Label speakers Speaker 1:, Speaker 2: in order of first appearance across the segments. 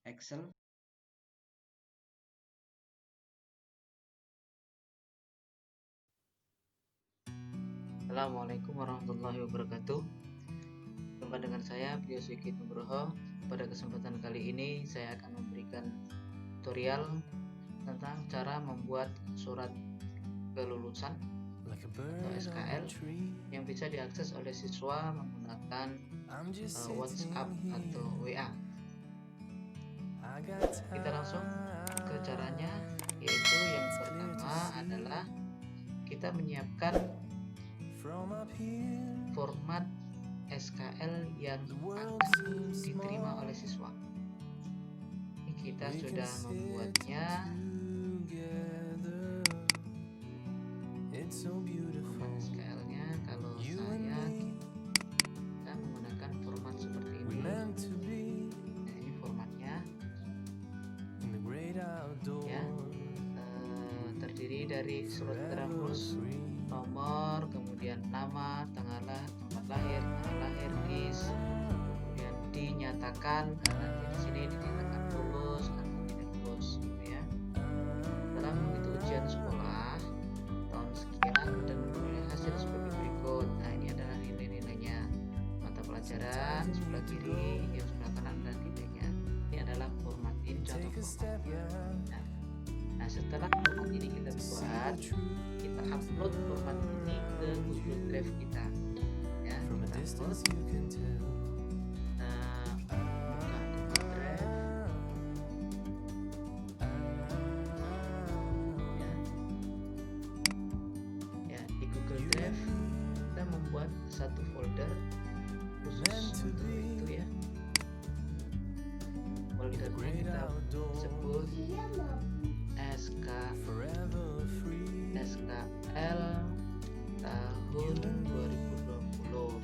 Speaker 1: Excel. Assalamualaikum warahmatullahi wabarakatuh. Jumpa dengan saya Brio Sigit Nugroho. Pada kesempatan kali ini saya akan memberikan tutorial tentang cara membuat surat kelulusan atau SKL yang bisa diakses oleh siswa menggunakan WhatsApp atau WA. Kita langsung ke caranya, yaitu yang pertama adalah kita menyiapkan format SKL yang akan diterima oleh siswa. Ini kita sudah membuatnya. Format SKL-nya kalau saya kita menggunakan format seperti ini. Nah, ini formatnya ya, terdiri dari surat terhapus, nomor, kemudian nama, tempat lahir, NIS, kemudian dinyatakan, nanti di sini dinyatakan lulus atau tidak lulus, gitu ya. Setelah mengikuti ujian sekolah tahun sekian dan memperoleh hasil sebagai berikut. Nah, ini adalah nilai-nilainya. Mata pelajaran sebelah kiri, yang sebelah kanan dan nilainya. Ini adalah format, ini contoh format. Nah, setelah format ini kita buat, kita upload format ini ke Google Drive kita ya. Kita upload, buka Google Drive ya. Di Google Drive kita membuat satu folder khusus untuk itu ya. Foldernya kita sebut SKL tahun 2020.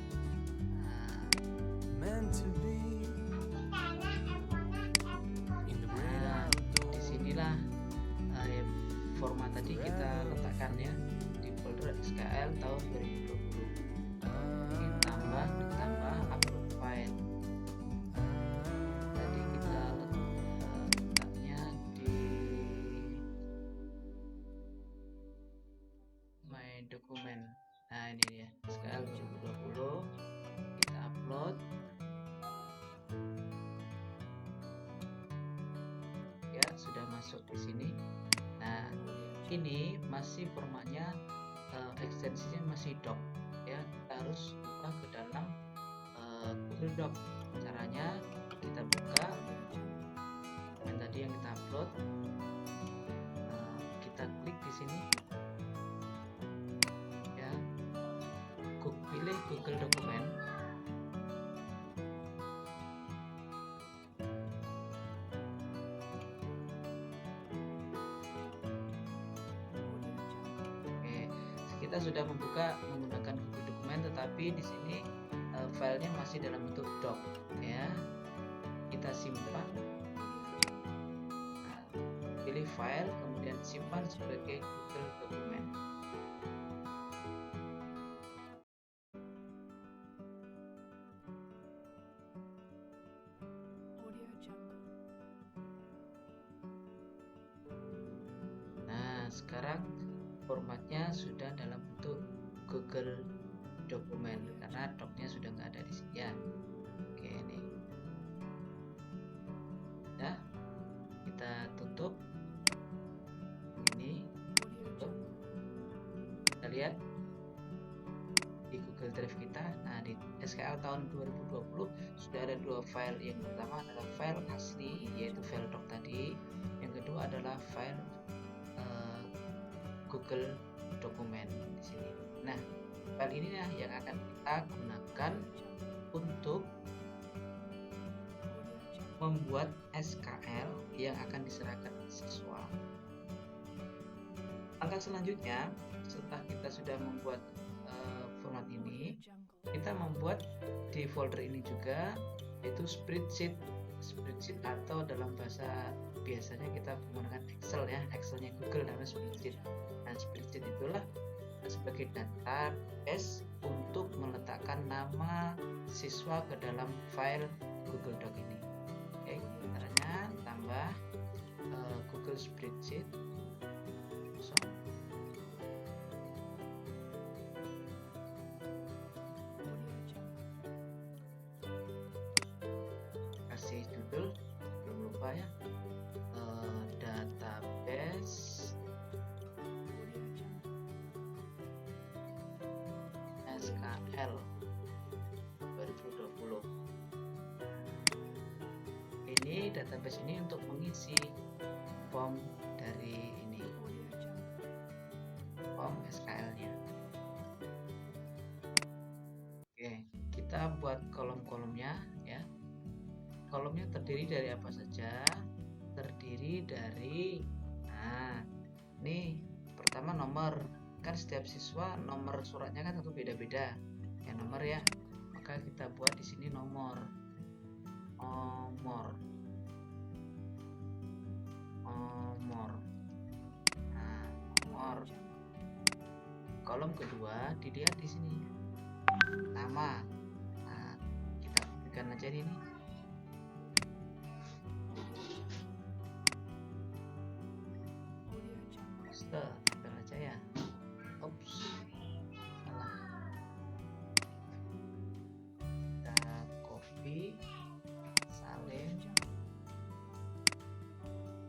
Speaker 1: Disinilah format tadi kita letakkan ya, di folder SKL tahun 2020. Ditambah upload file. Tadi kita letaknya di My Document. Nah, ini dia SKL 2020. Kita upload ya, sudah masuk di sini. Nah, ini masih formatnya ekstensinya masih doc ya, kita harus buka ke dalam Google Doc. Caranya kita buka dokumen tadi yang kita upload, kita klik di sini ya, pilih Google Dokumen. Kita sudah membuka menggunakan Google Dokumen, tetapi di sini filenya masih dalam bentuk doc ya. Kita simpan, pilih file, kemudian simpan sebagai Google Dokumen. Nah, sekarang formatnya sudah dalam bentuk Google Dokumen karena docnya sudah nggak ada di sini ya. Oke, ini ya, kita tutup ini, tutup. Kita lihat di Google Drive kita. Nah, di SKL tahun 2020 sudah ada dua file. Yang pertama adalah file asli, yaitu file doc tadi. Yang kedua adalah file Google Dokumen di sini. Nah, file ini yang akan kita gunakan untuk membuat SKL yang akan diserahkan ke siswa. Langkah selanjutnya, setelah kita sudah membuat format ini, kita membuat di folder ini juga, yaitu spreadsheet atau dalam bahasa biasanya kita menggunakan Excel ya, Excelnya Google namanya spreadsheet. Nah, spreadsheet itulah sebagai database untuk meletakkan nama siswa ke dalam file Google Doc ini. Oke, caranya judul spreadsheet kosong. Kasih judul, belum lupa ya, database SQL 2020. Ini database ini untuk mengisi form dari ini, form SQL-nya. Oke, kita buat kolom-kolomnya ya. Kolomnya terdiri dari apa saja? Terdiri dari, ini pertama nomor, kan setiap siswa nomor suratnya kan tentu beda-beda ya, nomor ya, maka kita buat di sini nomor. Nomor. Kolom kedua dilihat di sini, nama. Kita berikan aja ini. Tempel aja ya. Oops, salah. Kita copy, salin,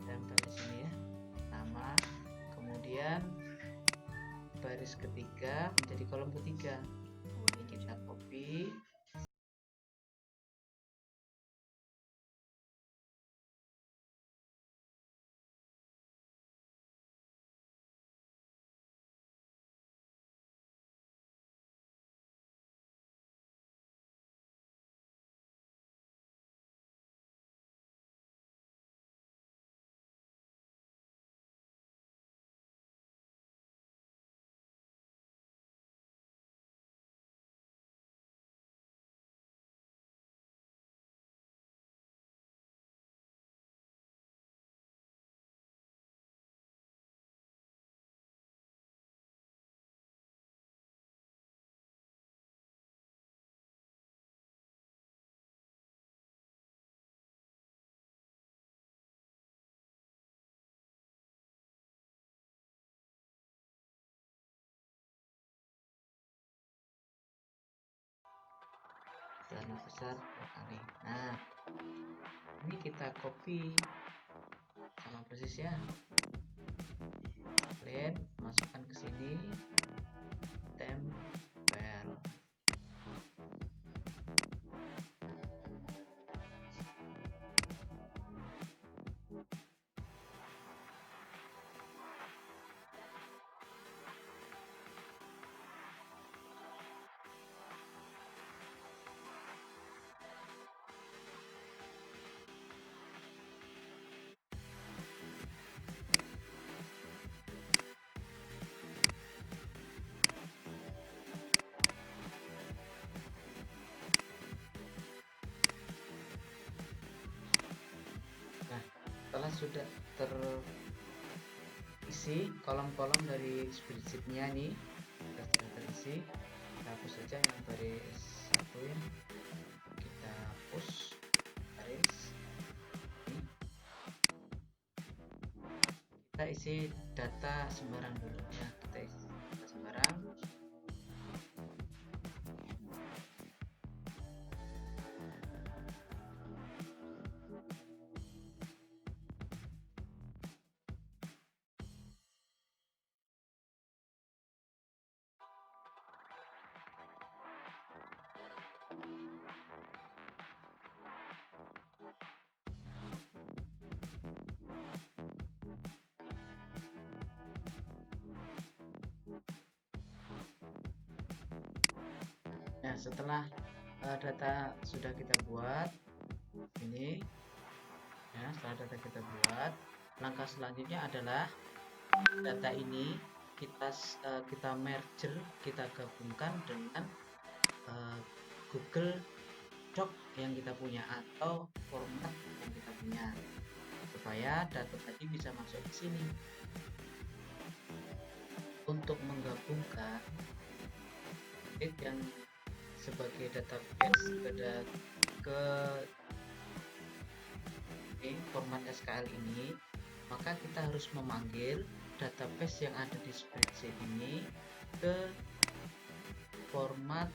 Speaker 1: tempel di sini ya. Nama, kemudian baris ketiga menjadi kolom ketiga. Ini kita copy. Celana besar 2 kali. Nah, ini kita copy sama persis ya. Kalian masukkan ke sini, tempel. Setelah sudah terisi kolom-kolom dari spreadsheet-nya nih, sudah terisi, kita hapus saja yang baris 1 ya. Kita hapus baris ini. Kita isi data sembarang dulu ya, kita isi data sembarang. Nah, setelah data sudah kita buat ini ya, setelah data kita buat, langkah selanjutnya adalah data ini kita merger, kita gabungkan dengan Google Doc yang kita punya atau format yang kita punya, supaya data tadi bisa masuk ke sini. Untuk menggabungkan yang sebagai database ke format SQL ini, maka kita harus memanggil database yang ada di spreadsheet ini ke format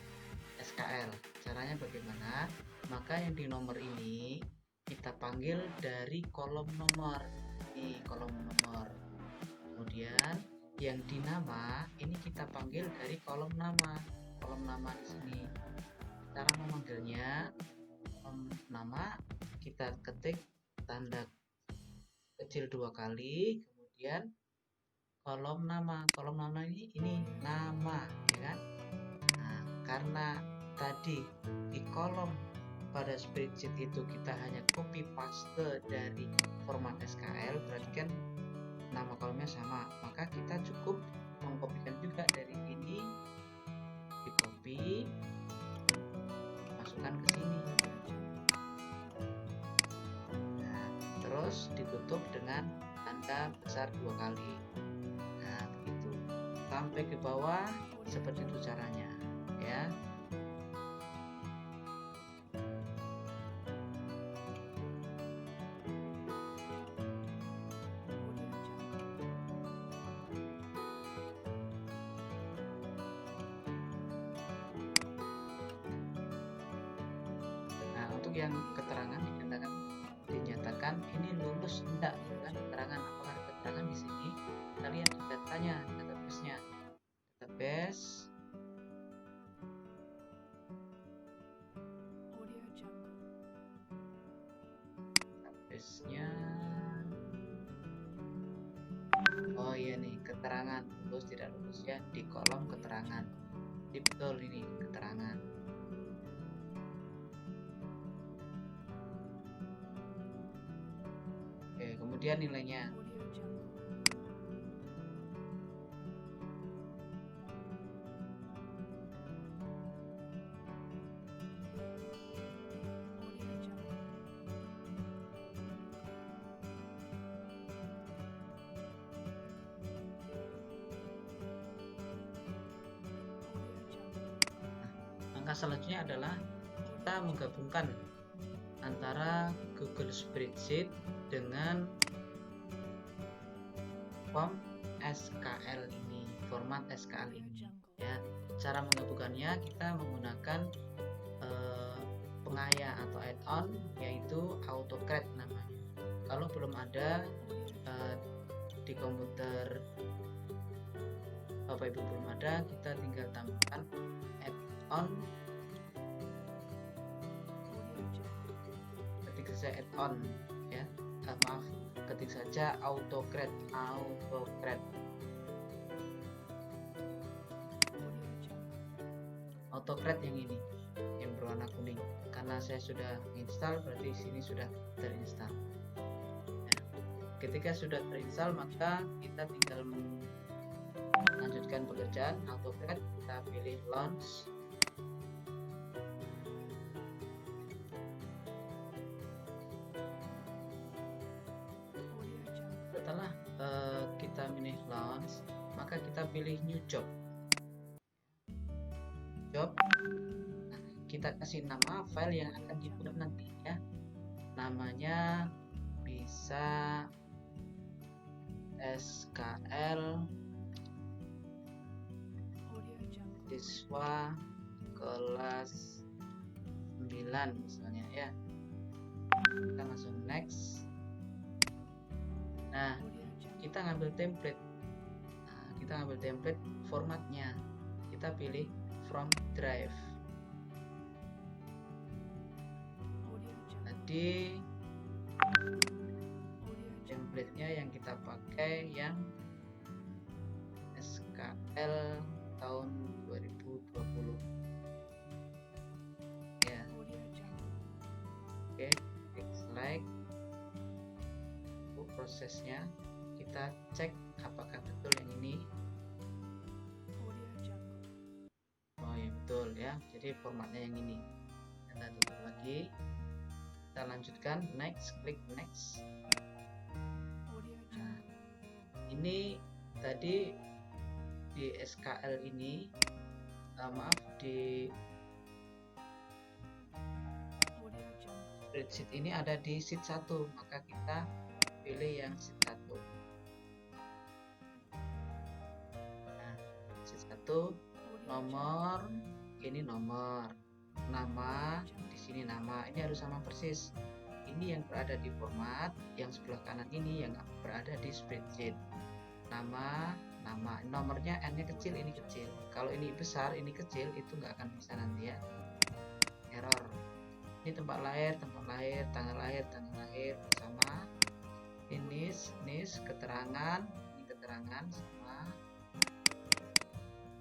Speaker 1: SQL. Caranya bagaimana? Maka yang di nomor ini kita panggil dari kolom nomor. Di kolom nomor. Kemudian yang di nama ini kita panggil dari kolom nama. Kolom nama di sini. Cara memanggilnya, nama kita ketik tanda kecil 2 kali, kemudian kolom nama. Kolom nama ini nama, ya kan? Nah, karena tadi di kolom pada spreadsheet itu kita hanya copy paste dari format SQL, berarti kan nama kolomnya sama, maka kita cukup mengkopikan juga dari ini, di copy, masukkan ke sini. Nah, terus ditutup dengan tanda besar 2 kali. Nah, begitu sampai ke bawah, seperti itu caranya, ya. Untuk yang keterangan dinyatakan ini lulus enggak, kan keterangan, apakah ada keterangan di sini, kita lihat datanya, database-nya, database nya, oh iya nih, keterangan lulus tidak lulus ya, di kolom keterangan, ini betul, ini keterangan. Kemudian nilainya. Langkah selanjutnya adalah kita menggabungkan antara Google Spreadsheet dengan form SQL ini, format SQL ini, ya. Cara menggabungkannya kita menggunakan pengaya atau add-on, yaitu AutoCAD namanya. Kalau belum ada di komputer Bapak Ibu belum ada, kita tinggal tambahkan add-on, ketik saja add-on, ya. Maaf, ketik saja AutoCAD. AutoCAD yang ini, yang berwarna kuning. Karena saya sudah install, berarti sini sudah terinstall. Ya. Ketika sudah terinstall, maka kita tinggal melanjutkan pekerjaan AutoCAD. Kita pilih launch. Setelah kita pilih launch, maka kita pilih new job. Nah, kita kasih nama file yang akan dibuat nanti, ya. Namanya bisa SQL siswa kelas 9 misalnya, ya. Kita langsung next. Nah, kita ngambil template. Formatnya kita pilih from drive. Tadi template-nya yang kita pakai yang SQL tahun 2020, ya. Oke, klik select. Prosesnya kita cek apakah betul yang ini. Oh ya, betul, ya. Jadi formatnya yang ini. Kita tutup lagi, kita lanjutkan next, klik next. Nah, ini tadi di SQL ini, di spreadsheet ini ada di sheet 1, maka kita pilih yang sheet 1. satu nomor, ini nomor, nama di sini nama, ini harus sama persis. Ini yang berada di format, yang sebelah kanan ini yang berada di spreadsheet. Nama, nomornya n-nya kecil, ini kecil. Kalau ini besar, ini kecil, itu nggak akan bisa nanti ya. Error. Ini tempat lahir, tanggal lahir sama. Ini keterangan, ini keterangan sama.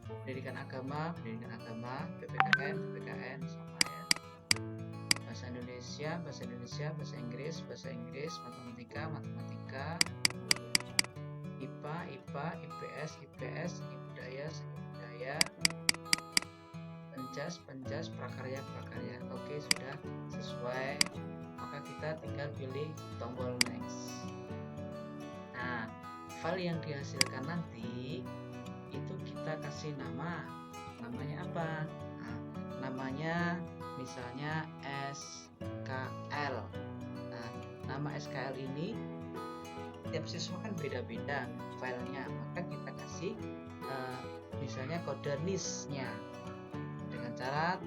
Speaker 1: Pendidikan agama, PPKN sama ya. Bahasa Indonesia, bahasa Inggris, matematika, IPA, IPS, seni budaya, penjas, prakarya. Oke, sudah sesuai. Maka kita tinggal pilih tombol next. Nah, file yang dihasilkan nanti itu kita kasih nama. Namanya apa? Nah, namanya misalnya SKL. Nah, nama SKL ini tiap siswa kan beda-beda filenya, maka kita kasih misalnya kode NIS-nya dengan cara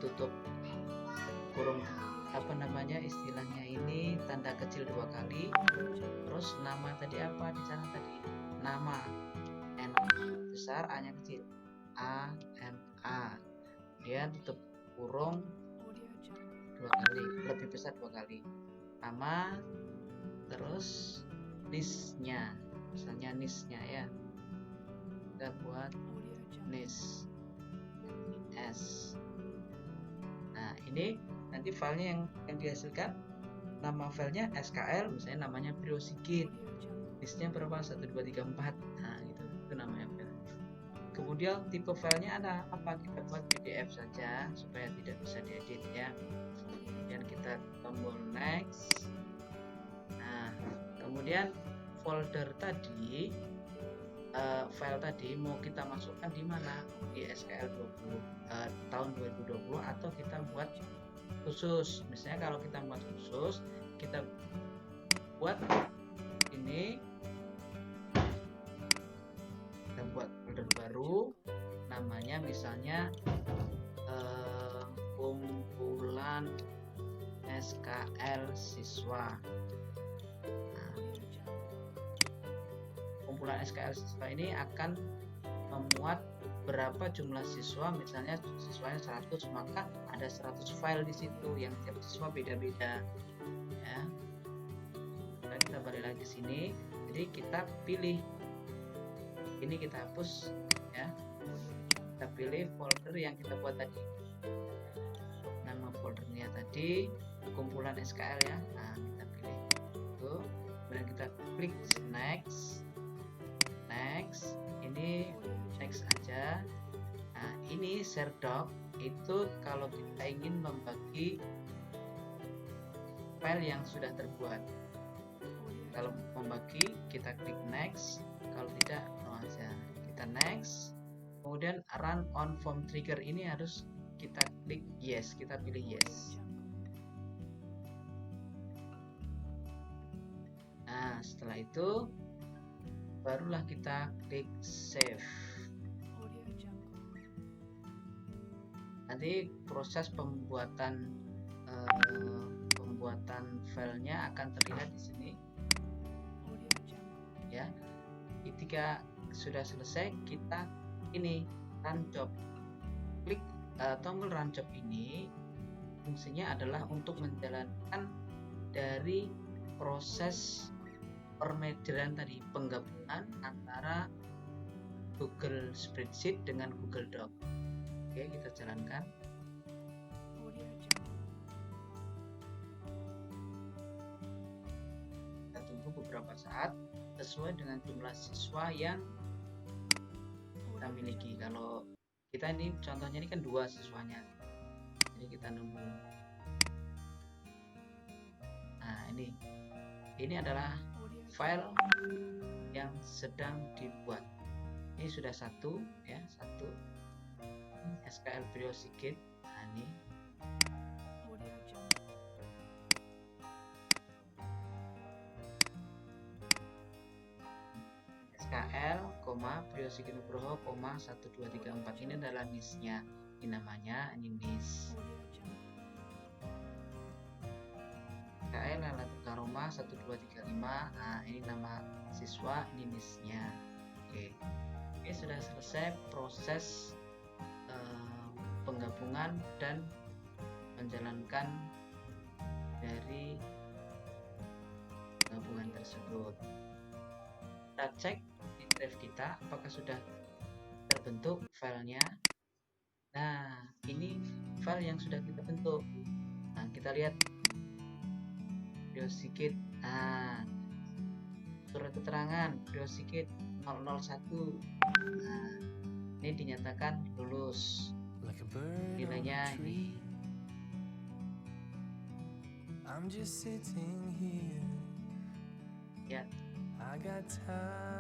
Speaker 1: tutup kurung istilahnya ini tanda kecil 2 kali, terus nama tadi apa di sana tadi, nama N besar, A-nya kecil, ANA, dia tutup kurung 2 kali, lebih besar 2 kali, nama, terus NIS-nya, misalnya NIS-nya ya, kita buat NIS S. Nah, ini nanti filenya yang dihasilkan, nama filenya SKL, misalnya namanya Brio Sigit, NIS-nya berapa, 1, 2, 3, 4, nah itu namanya file. Kemudian tipe filenya ada apa, kita buat PDF saja supaya tidak bisa diedit ya. Dan kita tombol next. Nah, kemudian folder tadi, file tadi mau kita masukkan di mana, di SKL 20 tahun 2020 atau kita buat khusus. Misalnya kalau kita buat khusus, kita buat ini, kita buat folder baru, namanya misalnya kumpulan SKL siswa. Nah, kumpulan SKL siswa ini akan memuat berapa jumlah siswa, misalnya siswanya 100, maka ada 100 file di situ yang tiap siswa beda-beda ya. Nah, kita balik lagi ke sini, jadi kita pilih ini, kita hapus ya, kita pilih folder yang kita buat tadi, nama foldernya tadi kumpulan SKL ya. Nah, kita pilih itu, kemudian kita klik next, ini next aja. Nah, ini share doc, itu kalau kita ingin membagi file yang sudah terbuat. Kalau membagi, kita klik next, kalau tidak no aja, kita next. Kemudian run on form trigger ini harus kita klik yes, kita pilih yes. Nah, setelah itu barulah kita klik save. Nanti proses pembuatan filenya akan terlihat di sini ya. Ketika sudah selesai, kita ini run job, klik tombol run job ini, fungsinya adalah untuk menjalankan dari proses permodelan tadi, penggabungan antara Google Spreadsheet dengan Google Doc. Oke, kita jalankan. Kita tunggu beberapa saat sesuai dengan jumlah siswa yang kita miliki. Kalau kita ini contohnya ini kan 2 siswanya, jadi kita nunggu. Nah, ini adalah file yang sedang dibuat. Ini sudah 1 ya, 1 SKL Brio Sigit. Nah, ini SKL, koma Priyo Sigit Nugroho, koma 1234 ini adalah NIS-nya. Ini namanya NIS. SKL Lala Karoma 1235. Nah, ini nama siswa, ini NIS-nya. Oke, sudah selesai proses penggabungan dan menjalankan dari gabungan tersebut. Kita cek di drive kita apakah sudah terbentuk filenya. Nah, ini file yang sudah kita bentuk. Nah, kita lihat Priyo Sigit. Nah, surat keterangan Priyo Sigit 001. Nah, ini dinyatakan lulus. Nilainya ini. Ya.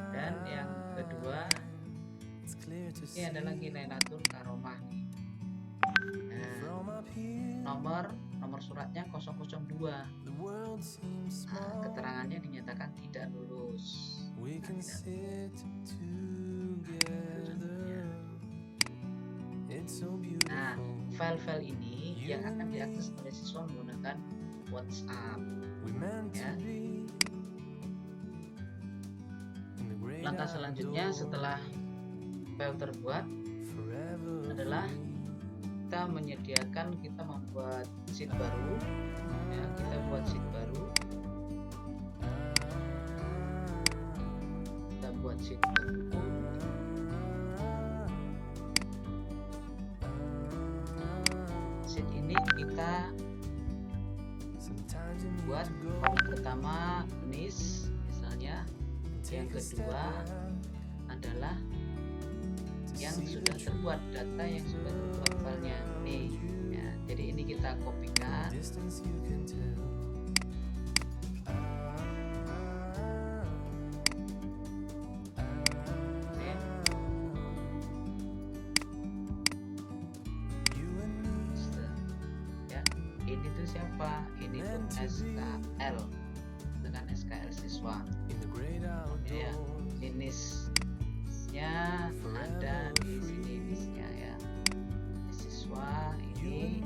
Speaker 1: Dan yang kedua, ini adalah Lailatul Karomah nih. Nah, nomor suratnya 002. Nah, keterangannya dinyatakan tidak lulus. Nah, file-file ini yang akan diakses oleh siswa menggunakan WhatsApp. Ya. Langkah selanjutnya setelah file terbuat adalah kita membuat sheet baru. Ya, kita buat sheet baru. Sheet ini kita buat pertama NIS misalnya, yang kedua adalah yang sudah terbuat, data yang sudah terbuat filenya nih ya. Jadi ini kita kopikan. Ya, ini tuh siapa? Ini tuh SKL dengan SKL siswa. Ini ya, NIS-nya ada di sini, NIS-nya ya. Siswa ini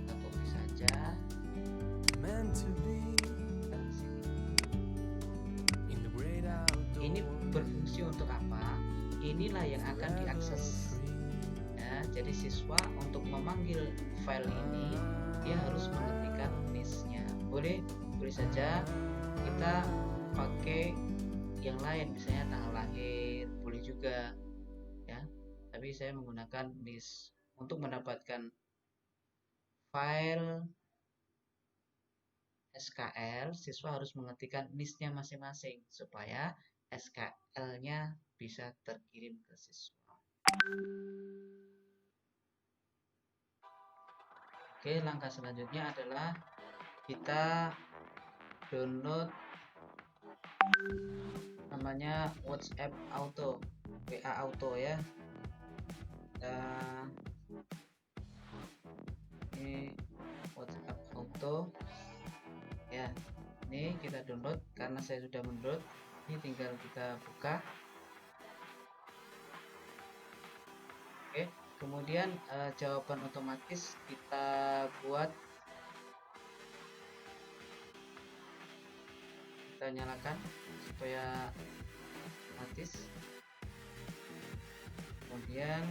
Speaker 1: kita copy saja. Ini berfungsi untuk apa? Inilah yang akan diakses. Ya, jadi siswa untuk memanggil file ini dia harus mengetikkan NIS-nya. Boleh saja kita pakai yang lain, misalnya tanggal lahir, boleh juga ya. Tapi saya menggunakan NIS. Untuk mendapatkan file SKL, siswa harus mengetikkan NIS-nya masing-masing supaya SKL-nya bisa terkirim ke siswa. Oke, langkah selanjutnya adalah kita download namanya WhatsApp Auto, WA Auto ya. Ini WhatsApp Auto ya. Ini kita download, karena saya sudah mendownload. Ini tinggal kita buka. Oke, kemudian jawaban otomatis kita buat, kita nyalakan supaya otomatis. Kemudian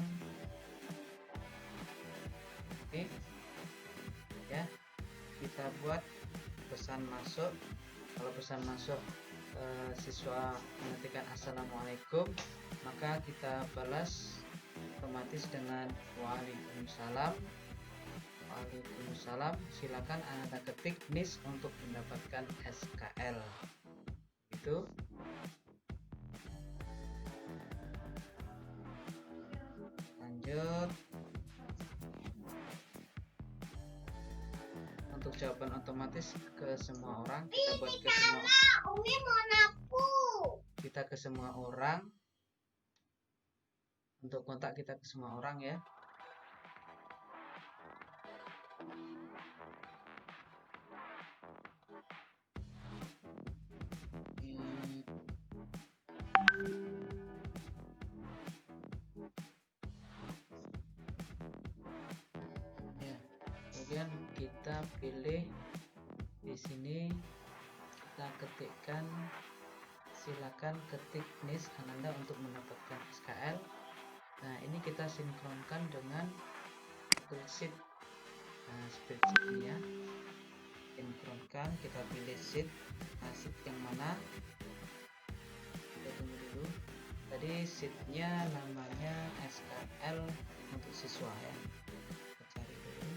Speaker 1: ini ya, kita buat pesan masuk. Kalau pesan masuk siswa mengetikkan assalamualaikum, maka kita balas otomatis dengan waalaikumsalam. Waalaikumsalam, silakan Anda ketik NIS untuk mendapatkan SKL. Itu lanjut. Untuk jawaban otomatis ke semua orang, kita buat ke semua. Kita ke semua orang. Untuk kontak kita ke semua orang ya. kita pilih di sini, kita ketikkan, silakan ketik NIS Ananda untuk mendapatkan SKL. Nah, ini kita sinkronkan dengan spreadsheet. Nah, spreadsheetnya sinkronkan, kita pilih sheet. Nah, sheet yang mana? Kita tunggu dulu. Tadi sheetnya namanya SKL untuk siswa ya. Kita cari dulu.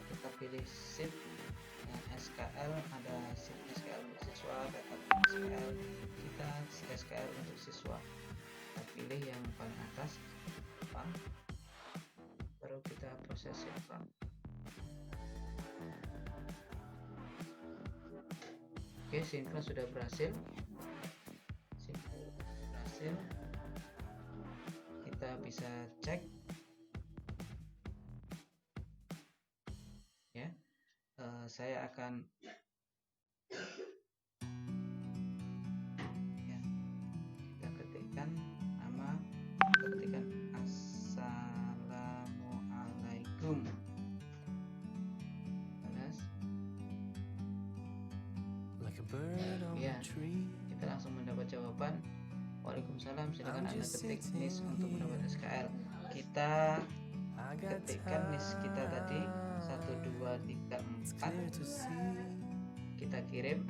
Speaker 1: Kita pilih sheet. Nah, SKL ada sheet SKL untuk siswa, backup SKL, kita SKL untuk siswa. Kita pilih yang paling atas, Pak. Baru kita proses ya, Pak. Oke, sinkron sudah berhasil. Kita bisa cek ya. Saya akan ya, kita ketikkan nama, kita ketikkan assalamualaikum. Ya, kita langsung mendapat jawaban. Waalaikumsalam, silakan Anda ketik NIS untuk mendapat SKL. Kita ketikkan NIS kita tadi 1234. Kita kirim.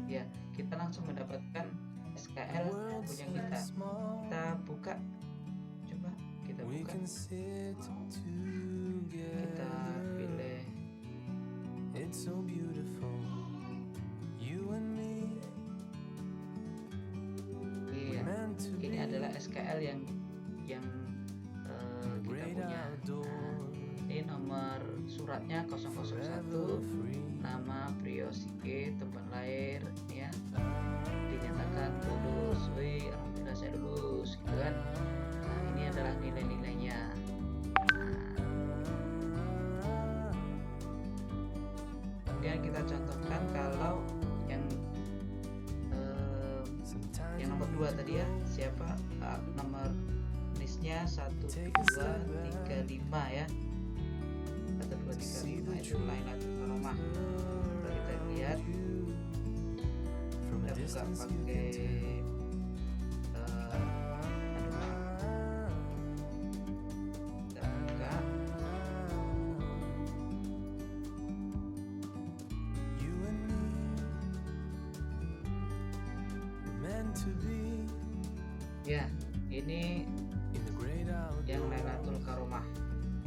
Speaker 1: Ya, kita langsung mendapatkan SKL punya kita. Kita buka. Coba kita buka. Kita pilih. It's so beautiful, you and me. Iya, ini adalah SKL yang kita punya. Nah, ini nomor suratnya 001, nama Priosike, tempat lahir ya, dinyatakan lulus. Wih, alhamdulillah saya lulus, gitu kan. Nah, ini adalah nilai-nilainya. Kemudian kita contohkan kalau yang nomor 2 tadi ya, siapa nomor NIS-nya 1235 ya, 1235 itu Lailatul Karomah. Kita lihat, kita buka pakai ya, ini yang Lailatul Karomah.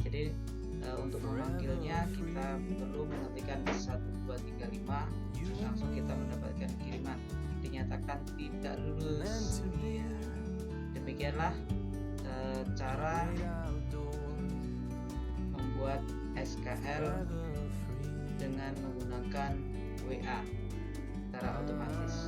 Speaker 1: Jadi untuk memanggilnya kita perlu mengetikkan 1235, langsung kita mendapatkan kiriman dinyatakan tidak lulus. Ya. Demikianlah cara membuat SKL dengan menggunakan WA secara otomatis.